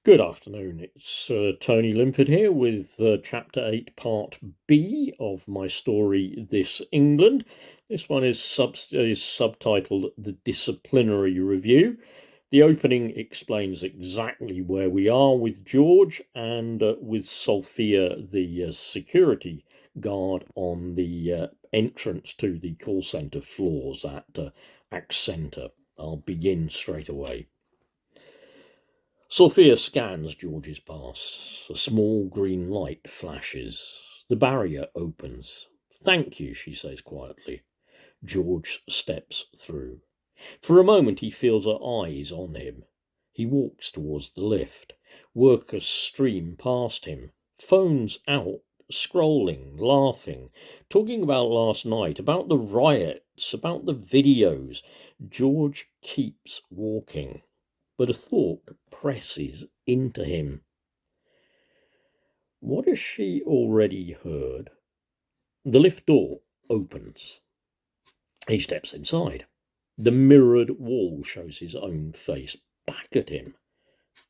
Good afternoon. It's Tony Linford here with Chapter 8, Part B of my story, This England. This one is subtitled The Disciplinary Review. The opening explains exactly where we are with George and with Sophia, the security guard on the entrance to the call centre floors at Accenta. I'll begin straight away. Sophia scans George's pass. A small green light flashes. The barrier opens. "Thank you," she says quietly. George steps through. For a moment he feels her eyes on him. He walks towards the lift. Workers stream past him. Phones out, scrolling, laughing, talking about last night, about the riots, about the videos. George keeps walking. But a thought presses into him. What has she already heard? The lift door opens. He steps inside. The mirrored wall shows his own face back at him,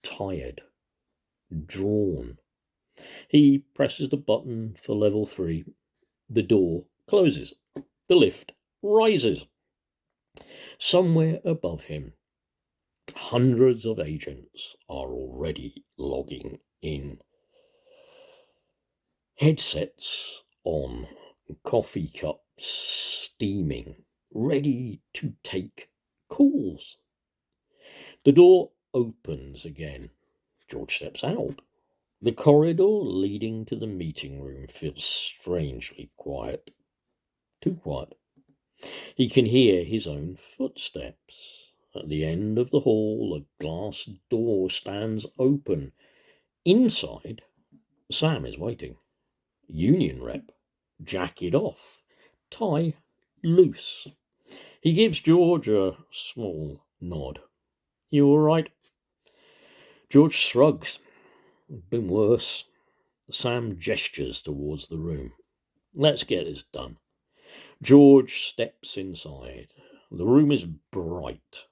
tired, drawn. He presses the button for level 3. The door closes. The lift rises. Somewhere above him, hundreds of agents are already logging in. Headsets on, coffee cups steaming, ready to take calls. The door opens again. George steps out. The corridor leading to the meeting room feels strangely quiet. Too quiet. He can hear his own footsteps. At the end of the hall, a glass door stands open. Inside, Sam is waiting. Union rep, jacket off, tie loose. He gives George a small nod. "You all right?" George shrugs. "Been worse." Sam gestures towards the room. "Let's get this done." George steps inside. The room is bright.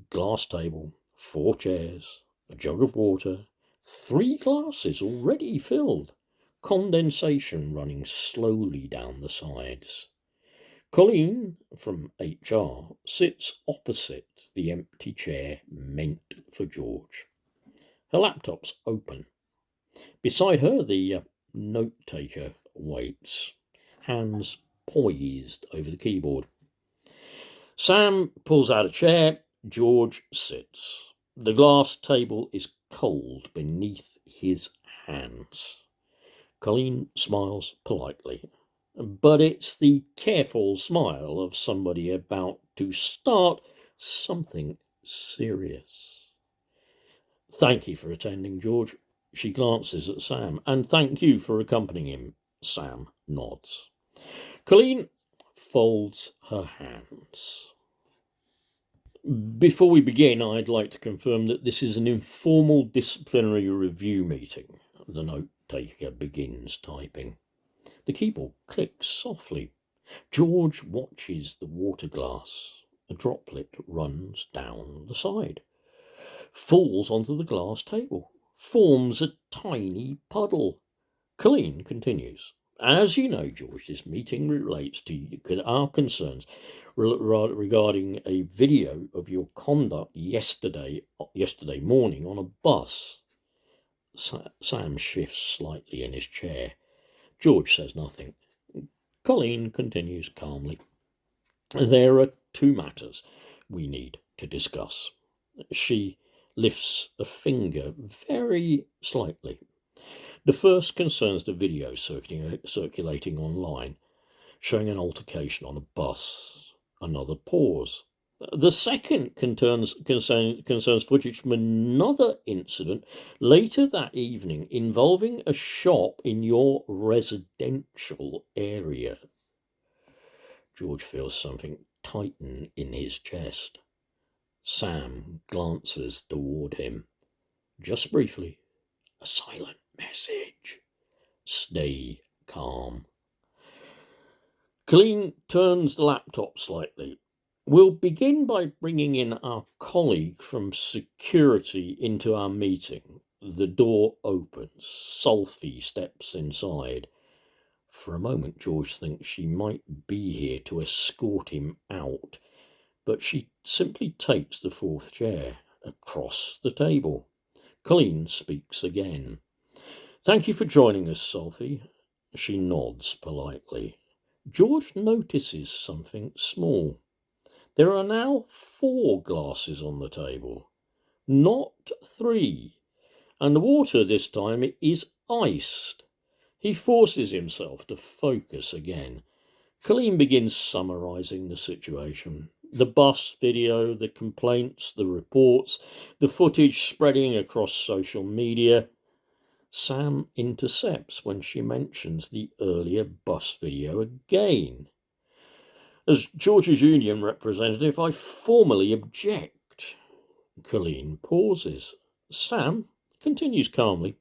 Glass table, 4 chairs, a jug of water, 3 glasses already filled, condensation running slowly down the sides. Colleen from HR sits opposite the empty chair meant for George. Her laptop's open. Beside her, the note-taker waits, hands poised over the keyboard. Sam pulls out a chair. George sits. The glass table is cold beneath his hands. Colleen smiles politely, but it's the careful smile of somebody about to start something serious. "Thank you for attending, George." She glances at Sam. "And thank you for accompanying him." Sam nods. Colleen folds her hands. "Before we begin, I'd like to confirm that this is an informal disciplinary review meeting." The note-taker begins typing. The keyboard clicks softly. George watches the water glass. A droplet runs down the side, falls onto the glass table, forms a tiny puddle. Colleen continues. "As you know, George, this meeting relates to our concerns regarding a video of your conduct yesterday morning on a bus." Sam shifts slightly in his chair. George says nothing. Colleen continues calmly. "There are 2 matters we need to discuss." She lifts a finger very slightly. The first concerns the video circulating online, showing an altercation on a bus. Another pause. The second concerns footage from another incident later that evening involving a shop in your residential area. George feels something tighten in his chest. Sam glances toward him. Just briefly, a silent message. Stay calm. Colleen turns the laptop slightly. We'll begin by bringing in our colleague from security into our meeting. The door opens. Sophie steps inside. For a moment, George thinks she might be here to escort him out, but she simply takes the fourth chair across the table. Colleen speaks again. Thank you for joining us, Sophie. She nods politely. George notices something small. There are now 4 glasses on the table, not 3, and the water this time is iced. He forces himself to focus again. Colleen begins summarising the situation. The bus video, the complaints, the reports, the footage spreading across social media. Sam intercepts when she mentions the earlier bus video again. As George's union representative, I formally object. Colleen pauses. Sam continues calmly.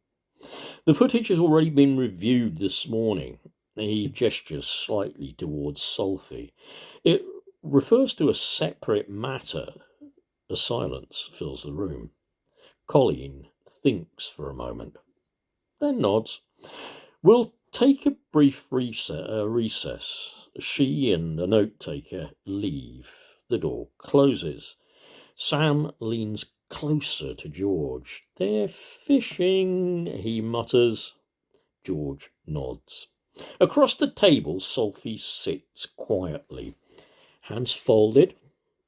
The footage has already been reviewed this morning. He gestures slightly towards Sophie. It refers to a separate matter. A silence fills the room. Colleen thinks for a moment, then nods. We'll take a brief recess. She and the note-taker leave. The door closes. Sam leans closer to George. They're fishing, he mutters. George nods. Across the table, Sophie sits quietly, hands folded,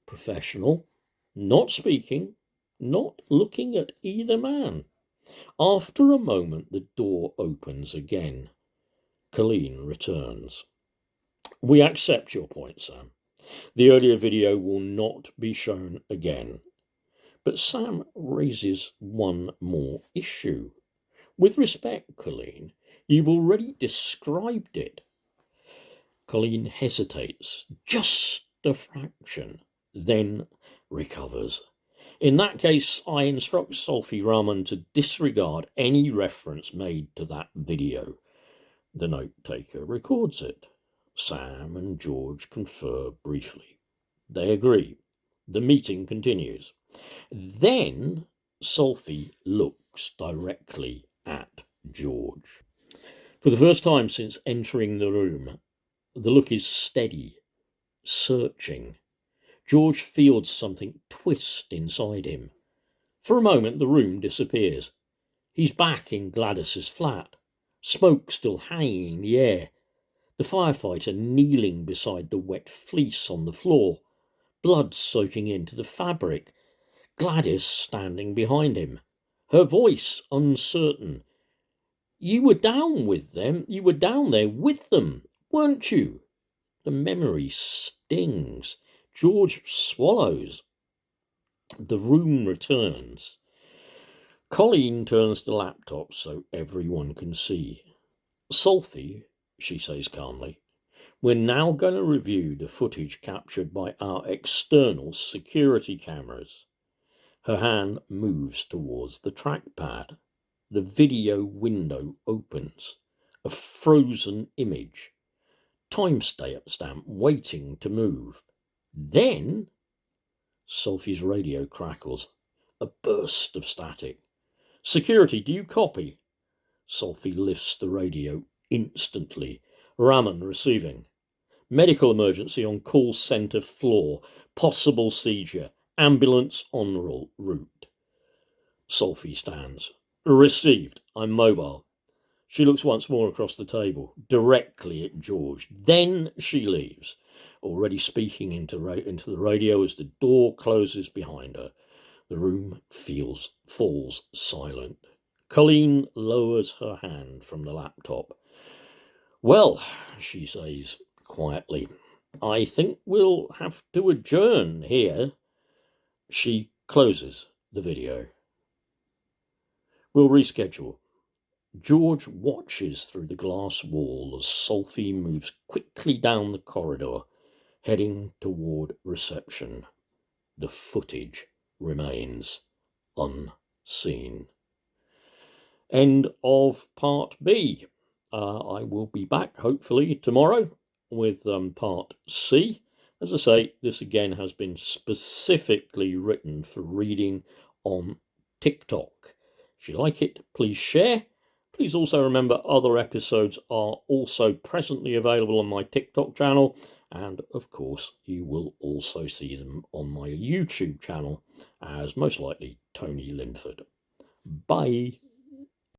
professional, not speaking, not looking at either man. After a moment, the door opens again. Colleen returns. We accept your point, Sam. The earlier video will not be shown again. But Sam raises one more issue. With respect, Colleen, you've already described it. Colleen hesitates, just a fraction, then recovers. In that case, I instruct Sophie Rahman to disregard any reference made to that video. The note-taker records it. Sam and George confer briefly. They agree. The meeting continues. Then Sophie looks directly at George. For the first time since entering the room, the look is steady, searching. George feels something twist inside him. For a moment, the room disappears. He's back in Gladys's flat, smoke still hanging in the air, the firefighter kneeling beside the wet fleece on the floor, blood soaking into the fabric, Gladys standing behind him, her voice uncertain. You were down with them, you were down there with them, weren't you? The memory stings. George swallows. The room returns. Colleen turns the laptop so everyone can see. Sophie, she says calmly, we're now going to review the footage captured by our external security cameras. Her hand moves towards the trackpad. The video window opens. A frozen image. Timestamp waiting to move. Then Sophie's radio crackles. A burst of static. Security, do you copy? Sophie lifts the radio instantly. Rahman receiving. Medical emergency on call centre floor. Possible seizure. Ambulance en route. Sophie stands. Received. I'm mobile. She looks once more across the table, directly at George. Then she leaves, already speaking into the radio as the door closes behind her. The room falls silent. Colleen lowers her hand from the laptop. Well, she says quietly, I think we'll have to adjourn here. She closes the video. We'll reschedule. George watches through the glass wall as Sophie moves quickly down the corridor, heading toward reception. The footage remains unseen. End of part B. I will be back hopefully tomorrow with part C. As I say, this again has been specifically written for reading on TikTok. If you like it, please share. Please also remember other episodes are also presently available on my TikTok channel, and of course you will also see them on my YouTube channel as most likely Tony Linford. Bye.